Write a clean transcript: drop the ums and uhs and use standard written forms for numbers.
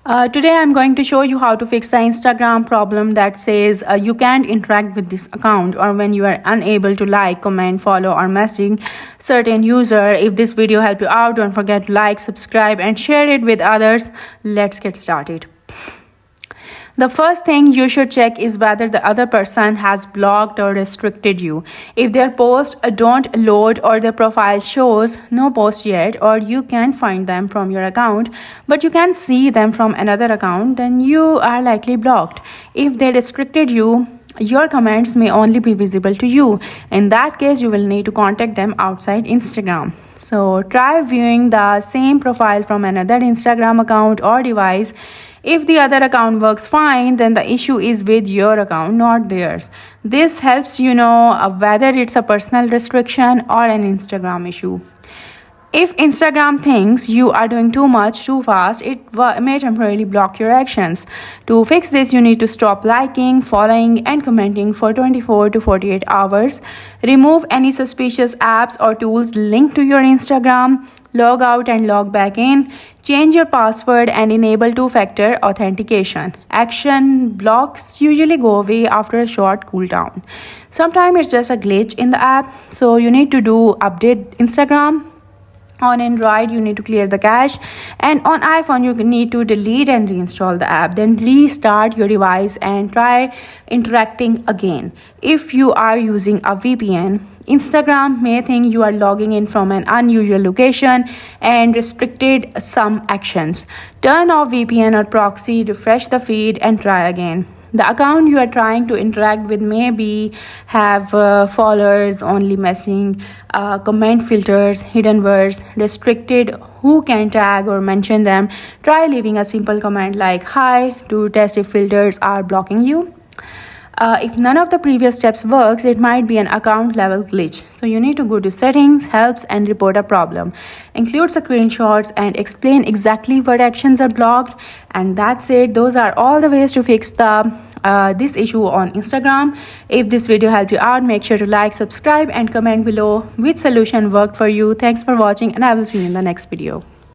Today I'm going to show you how to fix the Instagram problem that says you can't interact with this account, or when you are unable to like, comment, follow or messaging certain user. If this video helped you out, don't forget to like, subscribe and share it with others. Let's get started. The first thing you should check is whether the other person has blocked or restricted you. If their posts don't load or their profile shows no post yet, or you can't find them from your account but you can see them from another account, then you are likely blocked. If they restricted you, your comments may only be visible to you. In that case, you will need to contact them outside Instagram. So try viewing the same profile from another Instagram account or device. If the other account works fine, then the issue is with your account, not theirs. This helps you know whether it's a personal restriction or an Instagram issue. If Instagram thinks you are doing too much too fast, it may temporarily block your actions. To fix this, you need to stop liking, following and commenting for 24 to 48 hours. Remove any suspicious apps or tools linked to your Instagram. Log out and log back in. Change your password and enable two-factor authentication. Action blocks usually go away after a short cooldown. Sometimes it's just a glitch in the app, so you need to update Instagram. On Android, you need to clear the cache, and on iPhone, you need to delete and reinstall the app. Then restart your device and try interacting again. If you are using a VPN, Instagram may think you are logging in from an unusual location and restricted some actions. Turn off VPN or proxy, refresh the feed and try again. The account you are trying to interact with may have followers, only messaging, comment filters, hidden words, restricted who can tag or mention them. Try leaving a simple comment like hi to test if filters are blocking you. If none of the previous steps works, it might be an account level glitch. So you need to go to settings, helps and report a problem. Include screenshots and explain exactly what actions are blocked. And that's it. Those are all the ways to fix this issue on Instagram. If this video helped you out, make sure to like, subscribe and comment below which solution worked for you. Thanks for watching and I will see you in the next video.